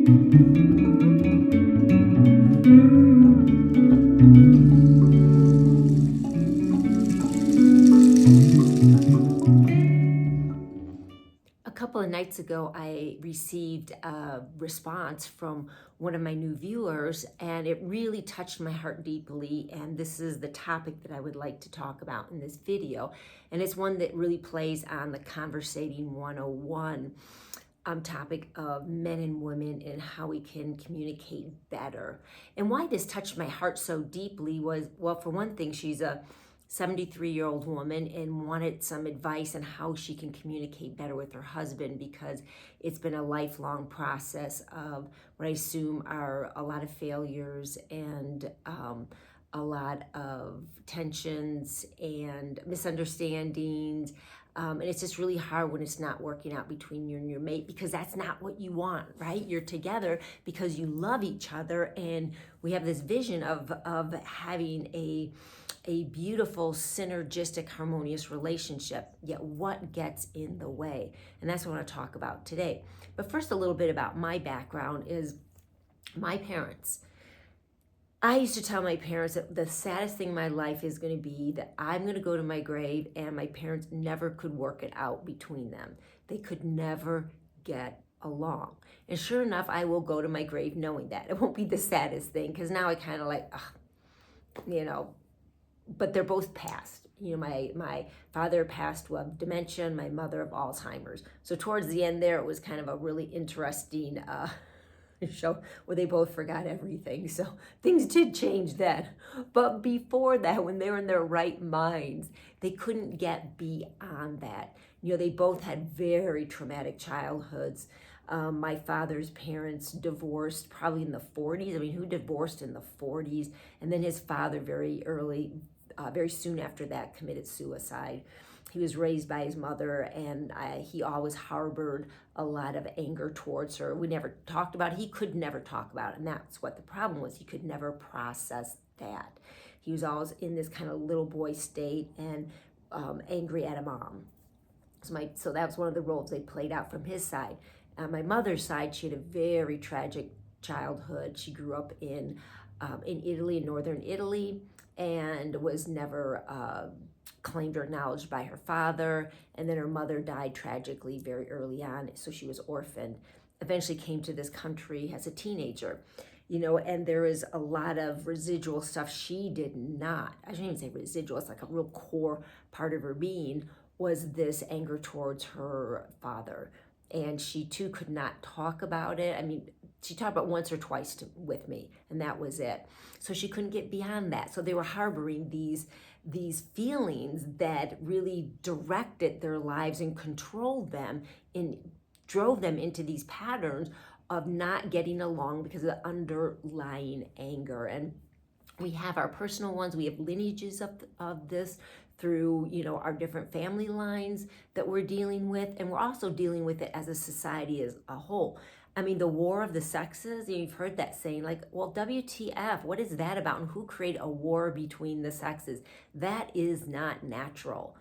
A couple of nights ago, I received a response from one of my new viewers, and it really touched my heart deeply. And this is the topic that I would like to talk about in this video. And it's one that really plays on the Conversating 101 topic of men and women and how we can communicate better. And why this touched my heart so deeply was, well, for one thing, she's a 73-year-old woman and wanted some advice on how she can communicate better with her husband, because it's been a lifelong process of what I assume are a lot of failures and a lot of tensions and misunderstandings. And it's just really hard when it's not working out between you and your mate, because that's not what you want, right? You're together because you love each other, and we have this vision of having a beautiful, synergistic, harmonious relationship. Yet what gets in the way? And that's what I want to talk about today. But first, a little bit about my background is my parents. I used to tell my parents that the saddest thing in my life is going to be that I'm going to go to my grave, and my parents never could work it out between them. They could never get along. And sure enough, I will go to my grave knowing that. It won't be the saddest thing, because now I kind of like, but they're both passed. My father passed of dementia, my mother of Alzheimer's. So towards the end there, it was kind of a really interesting show where they both forgot everything. So things did change then. But before that, when they were in their right minds, they couldn't get beyond that. They both had very traumatic childhoods. My father's parents divorced probably in the 40s. I mean, who divorced in the 40s? And then his father very soon after that committed suicide. He was raised by his mother, and he always harbored a lot of anger towards her. We never talked about it. He could never talk about it, and that's what the problem was. He could never process that. He was always in this kind of little boy state and angry at a mom. So that was one of the roles they played out from his side. On my mother's side, she had a very tragic childhood. She grew up in Italy, in northern Italy, and was never claimed or acknowledged by her father. And then her mother died tragically very early on, so she was orphaned. Eventually came to this country as a teenager, and there is a lot of residual stuff she did not. I shouldn't even say residual, it's like a real core part of her being was this anger towards her father. And she too could not talk about it. I mean, she talked about once or twice with me, and that was it. So she couldn't get beyond that. So they were harboring these feelings that really directed their lives and controlled them and drove them into these patterns of not getting along because of the underlying anger. And we have our personal ones. We have lineages of this through, our different family lines that we're dealing with. And we're also dealing with it as a society as a whole. I mean, the war of the sexes, you've heard that saying, like, well, WTF, what is that about? And who created a war between the sexes? That is not natural.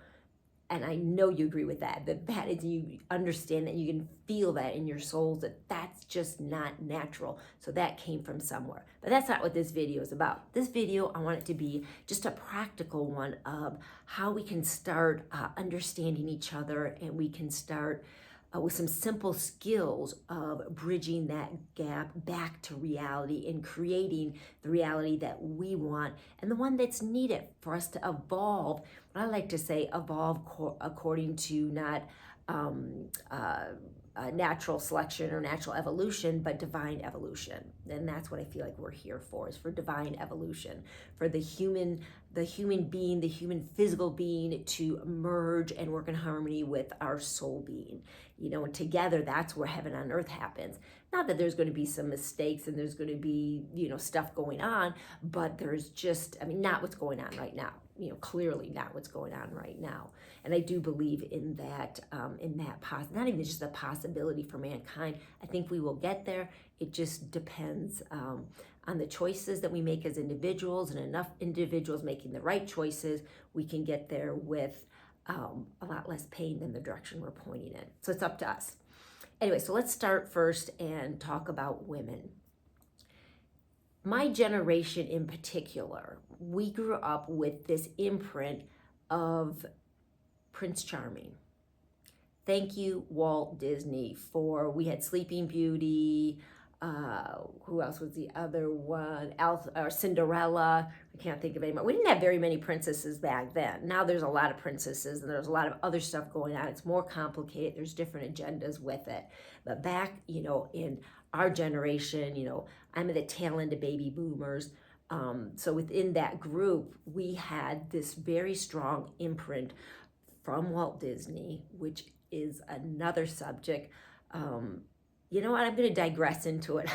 And I know you agree with that is, you understand that, you can feel that in your souls, that that's just not natural. So that came from somewhere. But that's not what this video is about. This video, I want it to be just a practical one of how we can start understanding each other, and we can start with some simple skills of bridging that gap back to reality and creating the reality that we want and the one that's needed for us to evolve. What I like to say, evolve according to not natural selection or natural evolution, but divine evolution. And that's what I feel like we're here for, is for divine evolution, for the human being, the human physical being to merge and work in harmony with our soul being. And together, that's where heaven on earth happens. Not that there's going to be some mistakes and there's going to be, stuff going on, but there's just, not what's going on right now. Clearly not what's going on right now. And I do believe in that, not even just the possibility for mankind. I think we will get there. It just depends on the choices that we make as individuals, and enough individuals making the right choices, we can get there with a lot less pain than the direction we're pointing in. So it's up to us. Anyway, so let's start first and talk about women. My generation in particular, we grew up with this imprint of Prince Charming. Thank you, Walt Disney, we had Sleeping Beauty. Who else was the other one? Or Cinderella. I can't think of any more. We didn't have very many princesses back then. Now there's a lot of princesses and there's a lot of other stuff going on. It's more complicated. There's different agendas with it. But back, in our generation, I'm at the tail end of baby boomers. So within that group, we had this very strong imprint from Walt Disney, which is another subject. You know what? I'm going to digress into it.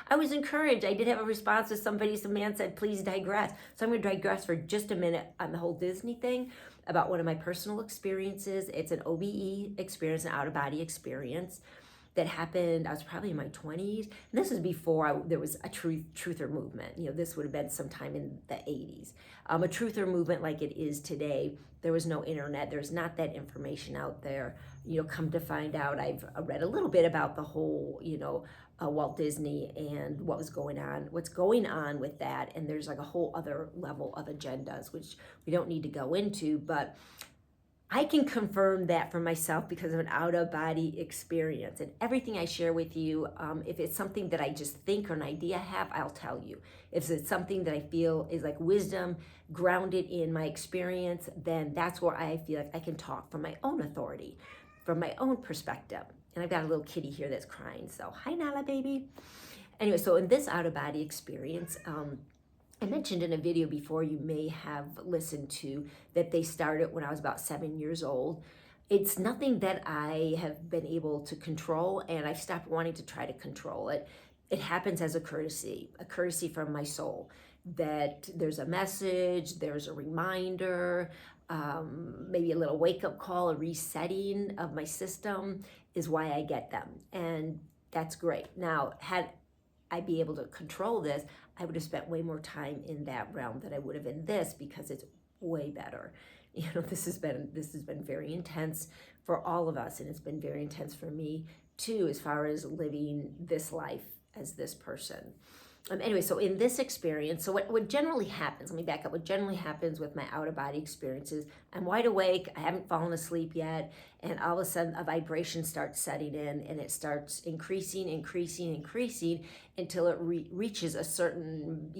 I was encouraged. I did have a response to somebody. Some man said, please digress. So I'm going to digress for just a minute on the whole Disney thing about one of my personal experiences. It's an OBE experience, an out-of-body experience that happened. I was probably in my 20s. And this was before there was a truther movement. This would have been sometime in the 80s. A truther movement like it is today. There was no internet. There's not that information out there. Come to find out, I've read a little bit about the whole, Walt Disney and what's going on with that. And there's like a whole other level of agendas, which we don't need to go into, but I can confirm that for myself because of an out-of-body experience. And everything I share with you, if it's something that I just think or an idea I have, I'll tell you. If it's something that I feel is like wisdom grounded in my experience, then that's where I feel like I can talk from my own authority, from my own perspective. And I've got a little kitty here that's crying. So, hi, Nala, baby. Anyway, so in this out-of-body experience, I mentioned in a video before you may have listened to that they started when I was about 7 years old. It's nothing that I have been able to control, and I've stopped wanting to try to control it. It happens as a courtesy from my soul, that there's a message, there's a reminder, maybe a little wake-up call, a resetting of my system is why I get them. And that's great. Now, had I be able to control this, I would have spent way more time in that realm than I would have in this, because it's way better. This has been very intense for all of us, and it's been very intense for me too, as far as living this life as this person. Anyway, so in this experience, so what generally happens, let me back up, what generally happens with my out-of-body experiences, I'm wide awake, I haven't fallen asleep yet, and all of a sudden a vibration starts setting in, and it starts increasing until it reaches a certain,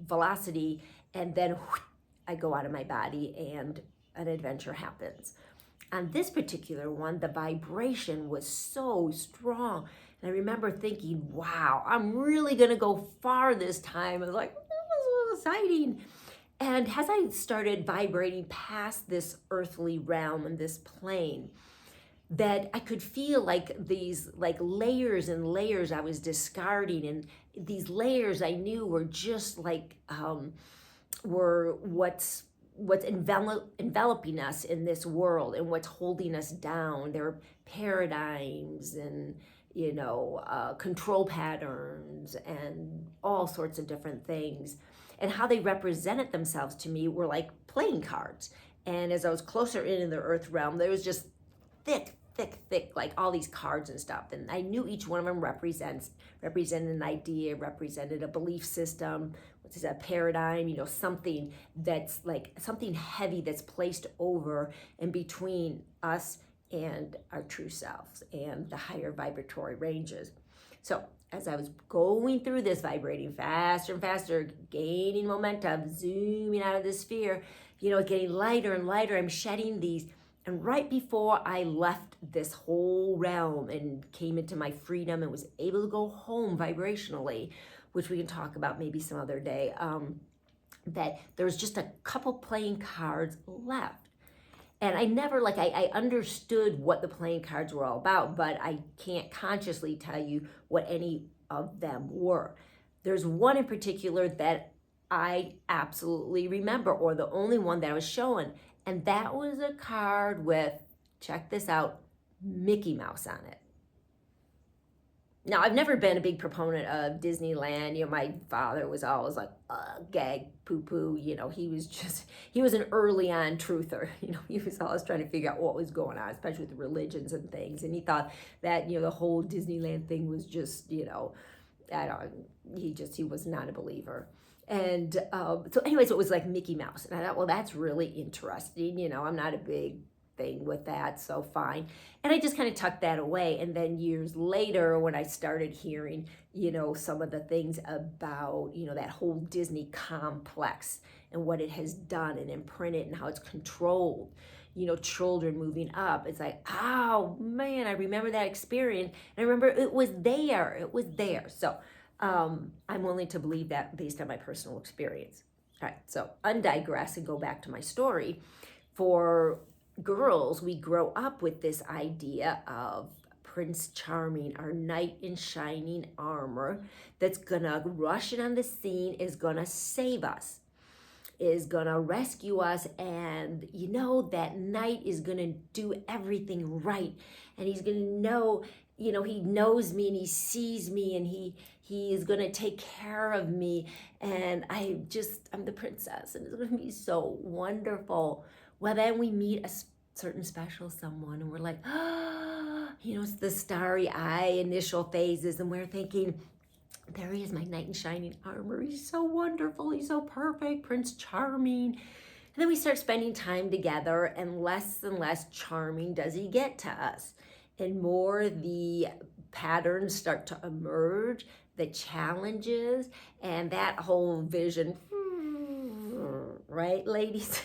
velocity, and then I go out of my body and an adventure happens. On this particular one, the vibration was so strong. And I remember thinking, wow, I'm really going to go far this time. I was like, that was so exciting. And as I started vibrating past this earthly realm and this plane, that I could feel like these like layers and layers I was discarding. And these layers I knew were just like, were what's enveloping us in this world and what's holding us down. There are paradigms and control patterns and all sorts of different things. And how they represented themselves to me were like playing cards. And as I was closer in the earth realm, there was just thick, like all these cards and stuff. And I knew each one of them represented an idea, represented a belief system, which is a paradigm, something that's like something heavy that's placed over and between us and our true selves and the higher vibratory ranges. So as I was going through this, vibrating faster and faster, gaining momentum, zooming out of the sphere, getting lighter and lighter, I'm shedding these. And right before I left this whole realm and came into my freedom and was able to go home vibrationally, which we can talk about maybe some other day, that there was just a couple playing cards left. And I never, I understood what the playing cards were all about, but I can't consciously tell you what any of them were. There's one in particular that I absolutely remember, or the only one that I was showing. And that was a card with, check this out, Mickey Mouse on it. Now, I've never been a big proponent of Disneyland. My father was always like, gag, poo poo. He was an early on truther. He was always trying to figure out what was going on, especially with religions and things. And he thought that, the whole Disneyland thing was just, I don't, he was not a believer. And so anyways, it was like Mickey Mouse. And I thought, well, that's really interesting. I'm not a big thing with that, so fine. And I just kind of tucked that away. And then years later, when I started hearing, some of the things about, that whole Disney complex and what it has done and imprinted and how it's controlled, children moving up. It's like, oh man, I remember that experience. And I remember it was there. It was there. So I'm willing to believe that based on my personal experience. All right, so undigress and go back to my story. For girls, we grow up with this idea of Prince Charming, our knight in shining armor, that's gonna rush in on the scene, is gonna save us, is gonna rescue us, and that knight is gonna do everything right, and he's gonna know, he knows me and he sees me and he is gonna take care of me, and I'm the princess, and it's gonna be so wonderful. Well, then we meet a certain special someone and we're like, it's the starry eye initial phases, and we're thinking, there he is, my knight in shining armor. He's so wonderful. He's so perfect, Prince Charming. And then we start spending time together, and less charming does he get to us. And more the patterns start to emerge, the challenges, and that whole vision, right, ladies?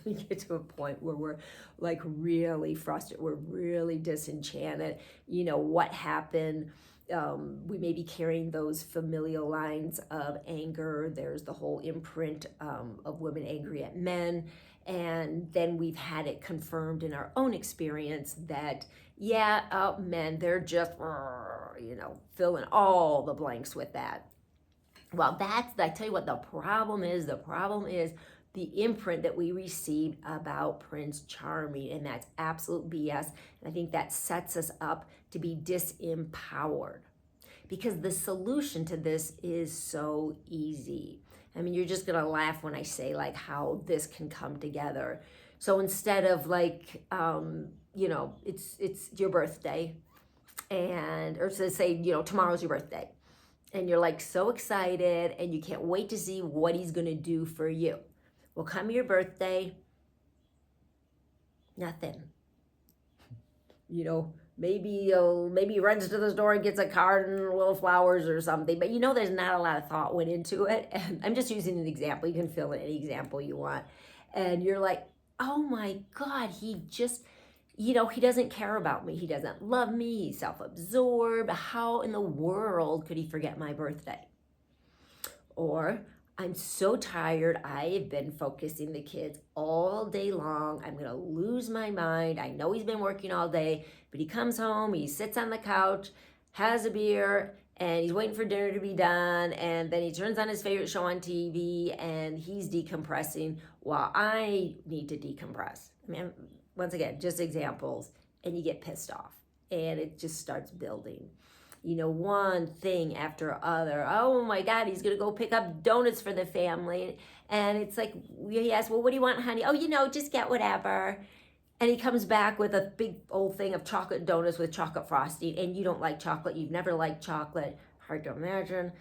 We get to a point where we're like really frustrated. We're really disenchanted. What happened? We may be carrying those familial lines of anger. There's the whole imprint of women angry at men. And then we've had it confirmed in our own experience that, men, they're just, filling all the blanks with that. Well, I tell you what the problem is. The problem is the imprint that we received about Prince Charming, and that's absolute BS. And I think that sets us up to be disempowered, because the solution to this is so easy. I mean, you're just gonna laugh when I say like how this can come together. So instead of like, it's your birthday, or to say, tomorrow's your birthday, and you're like so excited and you can't wait to see what he's gonna do for you. Well, come your birthday, nothing. Maybe he runs to the store and gets a card and little flowers or something. But there's not a lot of thought went into it. And I'm just using an example. You can fill in any example you want. And you're like, oh my God, he just, he doesn't care about me. He doesn't love me. He's self-absorbed. How in the world could he forget my birthday? Or, I'm so tired. I have been focusing the kids all day long. I'm going to lose my mind. I know he's been working all day, but he comes home, he sits on the couch, has a beer, and he's waiting for dinner to be done. And then he turns on his favorite show on TV and he's decompressing while I need to decompress. I mean, once again, just examples, and you get pissed off and it just starts building. One thing after other. Oh my God, he's gonna go pick up donuts for the family. And it's like, he asks, well, what do you want, honey? Oh, just get whatever. And he comes back with a big old thing of chocolate donuts with chocolate frosting, and you don't like chocolate. You've never liked chocolate. Hard to imagine.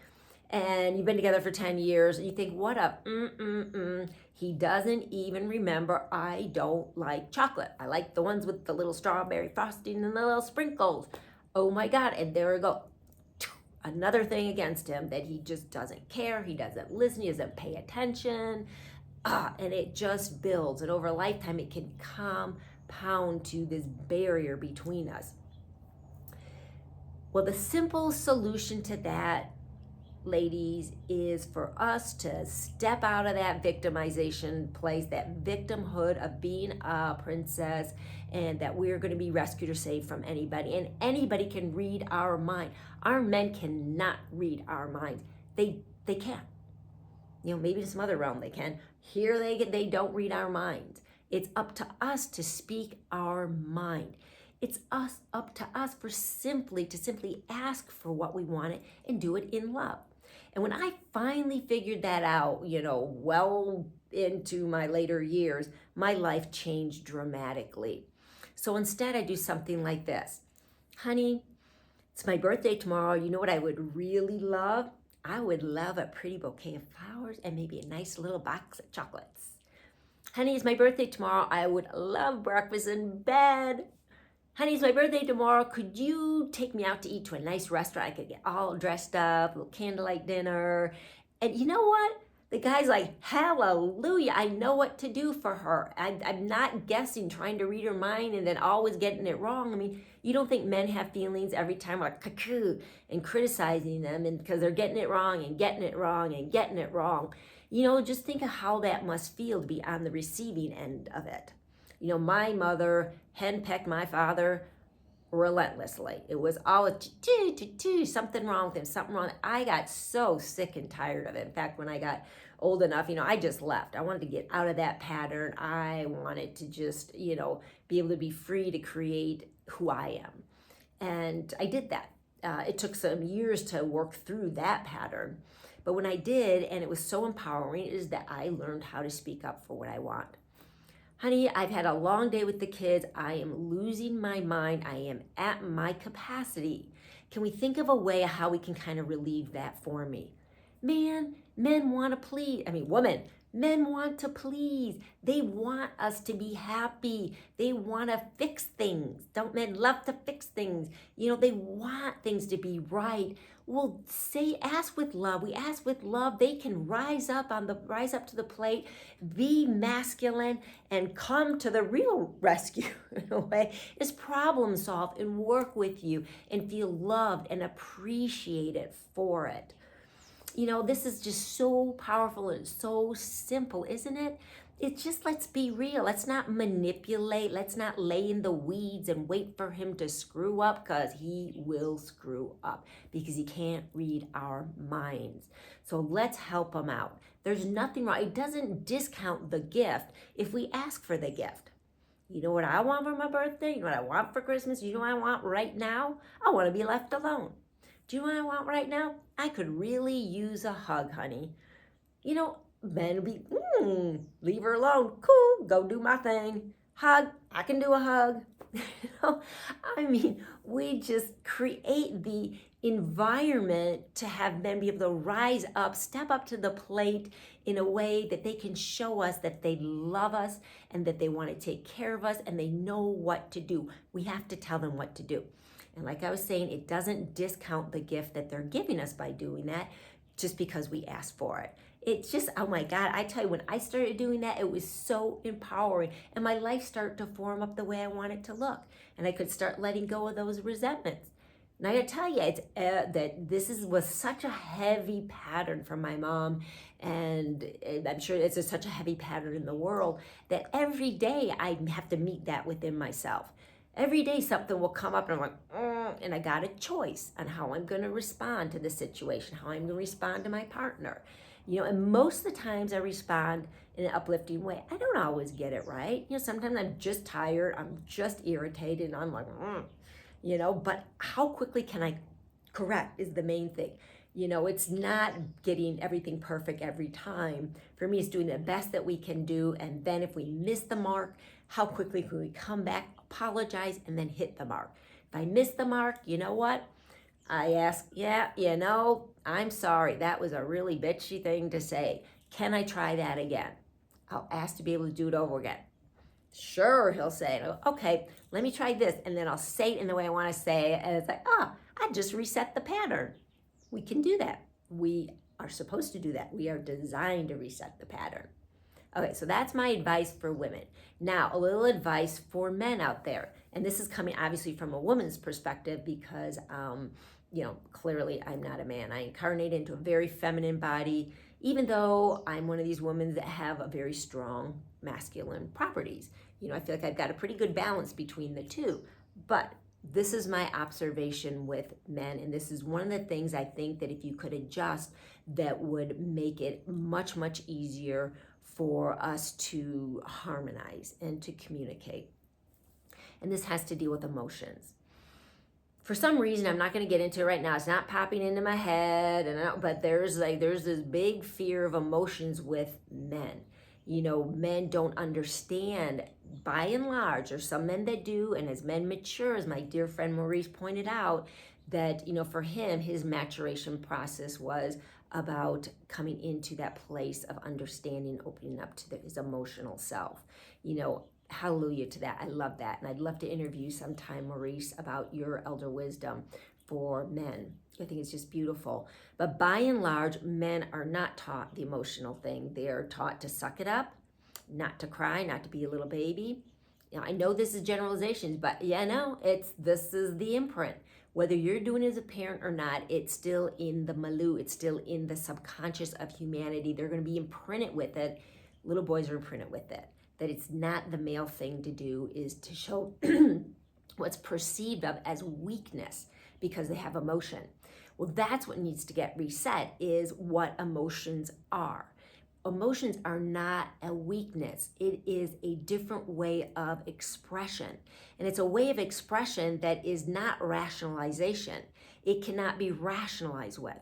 And you've been together for 10 years, and you think, what a He doesn't even remember I don't like chocolate. I like the ones with the little strawberry frosting and the little sprinkles. Oh my God, and there we go. Another thing against him, that he just doesn't care, he doesn't listen, he doesn't pay attention. And it just builds, and over a lifetime it can compound to this barrier between us. Well, the simple solution to that, ladies, is for us to step out of that victimization place, that victimhood of being a princess, and that we're going to be rescued or saved from anybody. And anybody can read our mind. Our men cannot read our minds. They can't. Maybe in some other realm they can. Here they don't read our minds. It's up to us to speak our mind. It's up to us to simply ask for what we want and do it in love. And when I finally figured that out, well into my later years, my life changed dramatically. So instead, I do something like this. Honey, it's my birthday tomorrow. You know what I would really love? I would love a pretty bouquet of flowers and maybe a nice little box of chocolates. Honey, it's my birthday tomorrow. I would love breakfast in bed. Honey, it's my birthday tomorrow. Could you take me out to eat to a nice restaurant? I could get all dressed up, a little candlelight dinner. And you know what? The guy's like, hallelujah, I know what to do for her. I'm not guessing, trying to read her mind and then always getting it wrong. I mean, you don't think men have feelings every time like cuckoo and criticizing them and because they're getting it wrong and getting it wrong and getting it wrong. Just think of how that must feel to be on the receiving end of it. My mother henpecked my father relentlessly. It was always something wrong with him, something wrong. I got so sick and tired of it. In fact, when I got old enough, I just left. I wanted to get out of that pattern. I wanted to just, be able to be free to create who I am. And I did that. It took some years to work through that pattern. But when I did, and it was so empowering, is that I learned how to speak up for what I want. Honey, I've had a long day with the kids. I am losing my mind. I am at my capacity. Can we think of a way of how we can kind of relieve that for me? Men want to please. Men want to please. They want us to be happy. They want to fix things. Don't men love to fix things? They want things to be right. Well, ask with love. We ask with love. They can rise up to the plate, be masculine, and come to the real rescue in a way. Is problem solve and work with you and feel loved and appreciated for it. This is just so powerful and so simple, isn't it? It's just, let's be real. Let's not manipulate. Let's not lay in the weeds and wait for him to screw up, because he will screw up because he can't read our minds. So let's help him out. There's nothing wrong. It doesn't discount the gift if we ask for the gift. You know what I want for my birthday? You know what I want for Christmas? You know what I want right now? I want to be left alone. Do you know what I want right now? I could really use a hug, honey. Men be, leave her alone. Cool, go do my thing. Hug, I can do a hug. We just create the environment to have men be able to rise up, step up to the plate in a way that they can show us that they love us and that they want to take care of us and they know what to do. We have to tell them what to do. And like I was saying, it doesn't discount the gift that they're giving us by doing that just because we asked for it. It's just, oh my God, I tell you, when I started doing that, it was so empowering. And my life started to form up the way I want it to look. And I could start letting go of those resentments. And I gotta tell you, it's that was such a heavy pattern from my mom. And I'm sure it's such a heavy pattern in the world that every day I have to meet that within myself. Every day something will come up and I'm like, and I got a choice on how I'm going to respond to the situation, how I'm going to respond to my partner. And most of the times I respond in an uplifting way. I don't always get it right. Sometimes I'm just tired, I'm just irritated, and I'm like, but how quickly can I correct is the main thing. It's not getting everything perfect every time. For me, it's doing the best that we can do. And then if we miss the mark, how quickly can we come back, apologize, and then hit the mark? If I miss the mark, you know what? I ask, I'm sorry. That was a really bitchy thing to say. Can I try that again? I'll ask to be able to do it over again. Sure, he'll say, okay, let me try this. And then I'll say it in the way I want to say it. And it's like, I just reset the pattern. We can do that. We are supposed to do that. We are designed to reset the pattern. Okay, so that's my advice for women. Now, a little advice for men out there. And this is coming obviously from a woman's perspective because, clearly I'm not a man. I incarnate into a very feminine body, even though I'm one of these women that have a very strong masculine properties. I feel like I've got a pretty good balance between the two. But this is my observation with men, and this is one of the things I think that if you could adjust, that would make it much, much easier for us to harmonize and to communicate. And this has to deal with emotions. For some reason, I'm not going to get into it right now. It's not popping into my head, but there's this big fear of emotions with men. Men don't understand, by and large. There's some men that do, and as men mature, as my dear friend Maurice pointed out, that for him, his maturation process was about coming into that place of understanding, opening up to his emotional self. Hallelujah to that. I love that. And I'd love to interview sometime, Maurice, about your elder wisdom for men. I think it's just beautiful. But by and large, men are not taught the emotional thing. They are taught to suck it up, not to cry, not to be a little baby. I know this is generalizations, but this is the imprint. Whether you're doing it as a parent or not, it's still in the milieu. It's still in the subconscious of humanity. They're going to be imprinted with it. Little boys are imprinted with it. That it's not the male thing to do, is to show what's perceived of as weakness because they have emotion. Well, that's what needs to get reset, is what emotions are. Emotions are not a weakness. It is a different way of expression. And it's a way of expression that is not rationalization. It cannot be rationalized with.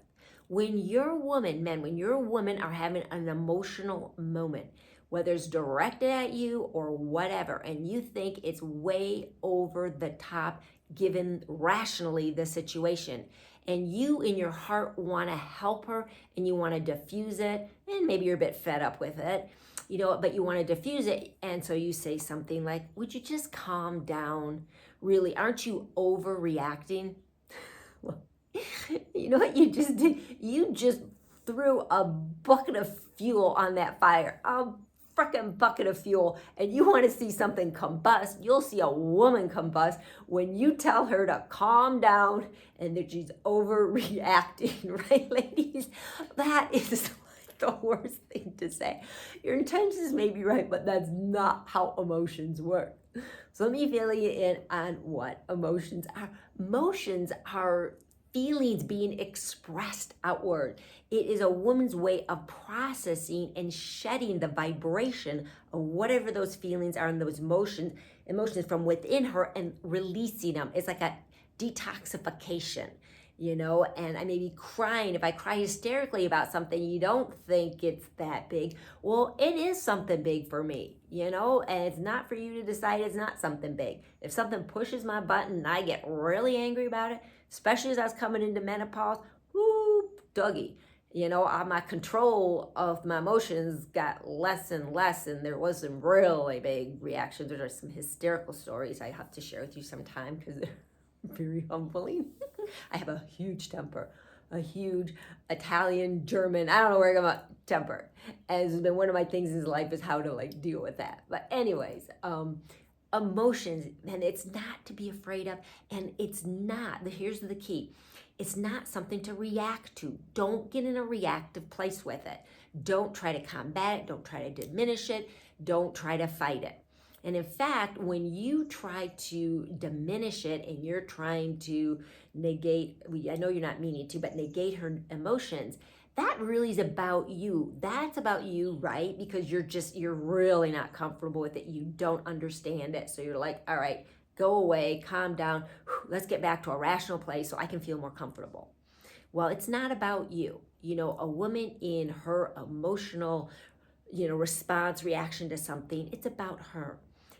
When you're a woman, men, when you're a woman are having an emotional moment, whether it's directed at you or whatever, and you think it's way over the top given rationally the situation, and you in your heart want to help her and you want to diffuse it, and maybe you're a bit fed up with it, but you want to diffuse it, and so you say something like, would you just calm down? Really, aren't you overreacting? You know what you just did? You just threw a bucket of fuel on that fire. Freaking bucket of fuel, and you want to see something combust. You'll see a woman combust when you tell her to calm down and that she's overreacting, right, ladies? That is like the worst thing to say. Your intentions may be right, but that's not how emotions work. So let me fill you in on what emotions are. Emotions are feelings being expressed outward. It is a woman's way of processing and shedding the vibration of whatever those feelings are and those emotions from within her and releasing them. It's like a detoxification, and I may be crying. If I cry hysterically about something, you don't think it's that big. Well, it is something big for me, and it's not for you to decide it's not something big. If something pushes my button and I get really angry about it, especially as I was coming into menopause, Dougie, my control of my emotions got less and less, and there was some really big reactions. There are some hysterical stories I have to share with you sometime because they're very humbling. I have a huge temper, a huge Italian, German, I don't know where I got my temper. And it's been one of my things in life is how to deal with that. But anyways, emotions, and it's not to be afraid of, and it's not, here's the key, it's not something to react to. Don't get in a reactive place with it. Don't try to combat it. Don't try to diminish it. Don't try to fight it. And in fact, when you try to diminish it and you're trying to negate, I know you're not meaning to, but negate her emotions, that really is about you. That's about you, right? Because you're really not comfortable with it. You don't understand it. So you're like, all right, go away, calm down. Let's get back to a rational place so I can feel more comfortable. Well, it's not about you. A woman in her emotional, response, reaction to something, it's about her.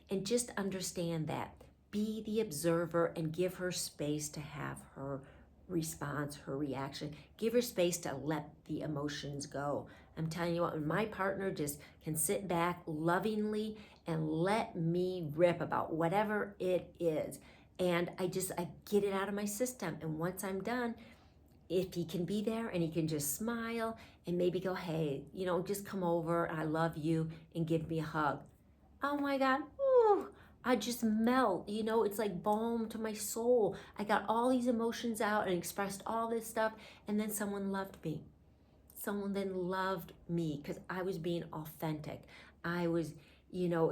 And just understand that. Be the observer and give her space to have her response, her reaction. Give her space to let the emotions go. I'm telling you what, when my partner just can sit back lovingly and let me rip about whatever it is, and I get it out of my system. And once I'm done, if he can be there and he can just smile and maybe go, hey, just come over, I love you, and give me a hug. Oh my God, I just melt, it's like balm to my soul. I got all these emotions out and expressed all this stuff, and then someone loved me. Someone then loved me because I was being authentic. I was,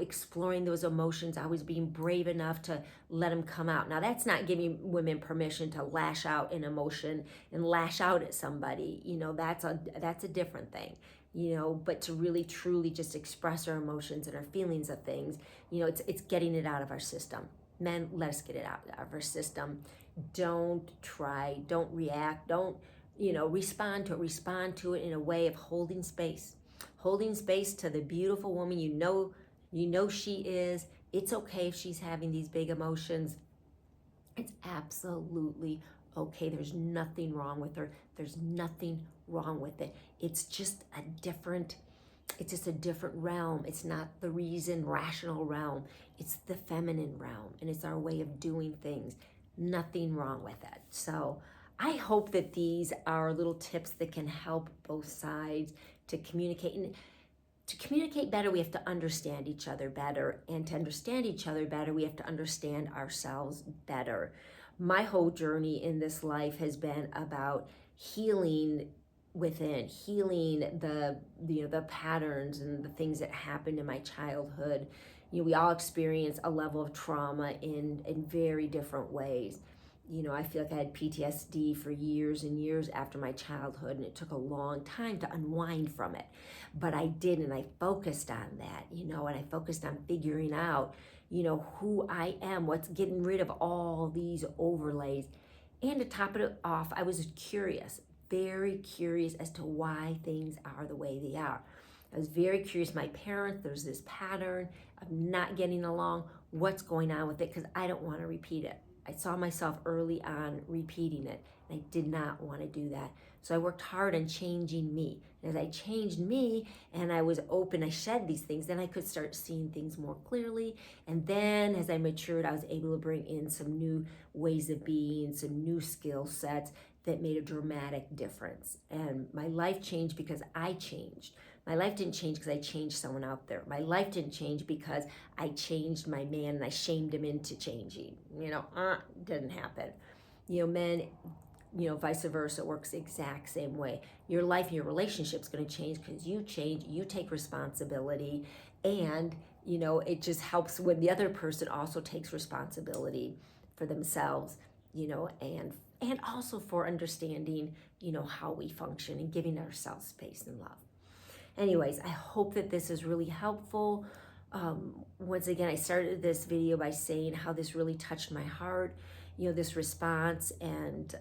exploring those emotions. I was being brave enough to let them come out. Now, that's not giving women permission to lash out in emotion and lash out at somebody. That's a different thing. But to really truly just express our emotions and our feelings of things, it's getting it out of our system. Men, let us get it out of our system. Don't try, don't react, don't, respond to it in a way of holding space. Holding space to the beautiful woman you know she is. It's okay if she's having these big emotions. It's absolutely okay. There's nothing wrong with her. There's nothing wrong with it. It's just a different realm. It's not the reason rational realm. It's the feminine realm, and it's our way of doing things. Nothing wrong with it. So I hope that these are little tips that can help both sides to communicate. And to communicate better, we have to understand each other better. And to understand each other better, we have to understand ourselves better. My whole journey in this life has been about healing within, healing the patterns and the things that happened in my childhood. We all experience a level of trauma in very different ways. I feel like I had PTSD for years and years after my childhood, and it took a long time to unwind from it. But I did, and I focused on that, and I focused on figuring out, who I am, what's getting rid of all these overlays. And to top it off, I was curious, very curious as to why things are the way they are. I was very curious. My parents, there's this pattern of not getting along. What's going on with it? Because I don't want to repeat it. I saw myself early on repeating it, and I did not want to do that. So I worked hard on changing me. And as I changed me and I was open, I shed these things, then I could start seeing things more clearly. And then as I matured, I was able to bring in some new ways of being, some new skill sets that made a dramatic difference. And my life changed because I changed. My life didn't change because I changed someone out there. My life didn't change because I changed my man and I shamed him into changing. Didn't happen. Men, vice versa, works the exact same way. Your life and your relationship's going to change because you change, you take responsibility, and, it just helps when the other person also takes responsibility for themselves, and also for understanding, how we function and giving ourselves space and love. Anyways, I hope that this is really helpful. Once again, I started this video by saying how this really touched my heart, this response, and,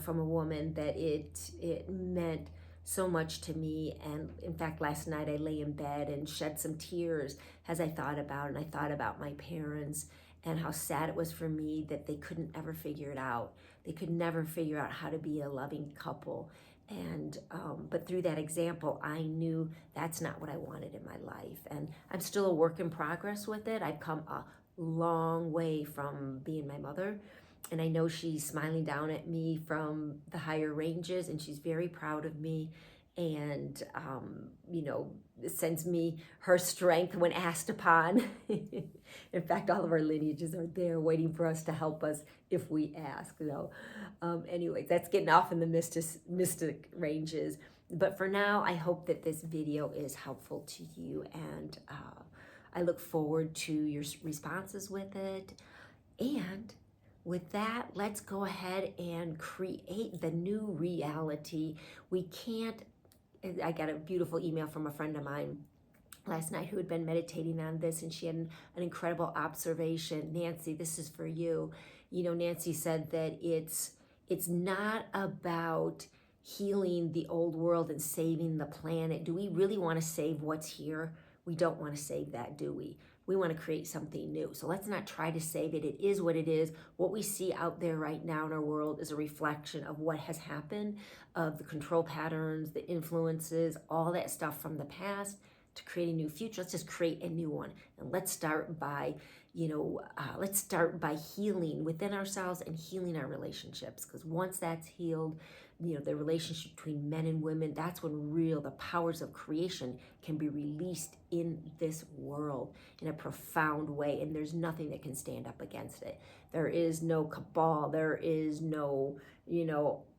from a woman, that it meant so much to me. And in fact, last night I lay in bed and shed some tears as I thought about it. And I thought about my parents and how sad it was for me that they couldn't ever figure it out. They could never figure out how to be a loving couple. And but through that example, I knew that's not what I wanted in my life. And I'm still a work in progress with it. I've come a long way from being my mother. And I know she's smiling down at me from the higher ranges, and she's very proud of me. And, sends me her strength when asked upon. In fact, all of our lineages are there waiting for us to help us if we ask. Anyway, that's getting off in the mystic ranges. But for now, I hope that this video is helpful to you, and I look forward to your responses with it. And with that, let's go ahead and create the new reality. I got a beautiful email from a friend of mine last night who had been meditating on this, and she had an incredible observation. Nancy, this is for you. Nancy said that it's not about healing the old world and saving the planet. Do we really want to save what's here? We don't want to save that, do we? We want to create something new. So let's not try to save it. It is what it is. What we see out there right now in our world is a reflection of what has happened, of the control patterns, the influences, all that stuff from the past to create a new future. Let's just create a new one. And let's start by, healing within ourselves and healing our relationships. Because once that's healed, the relationship between men and women, that's when the powers of creation can be released in this world in a profound way, and there's nothing that can stand up against it. There is no cabal, there is no,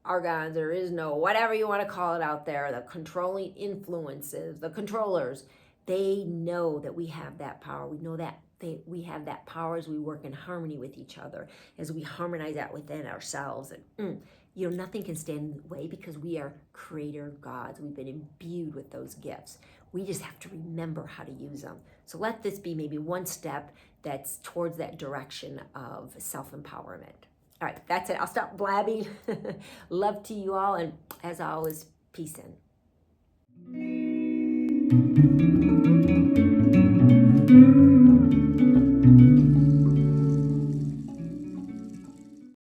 argons, there is no whatever you want to call it out there, the controlling influences, the controllers. They know that we have that power. We know that we have that power as we work in harmony with each other, as we harmonize that within ourselves. And nothing can stand in the way because we are creator gods. We've been imbued with those gifts. We just have to remember how to use them. So let this be maybe one step that's towards that direction of self-empowerment. All right, that's it. I'll stop blabbing. Love to you all, and as always, peace in.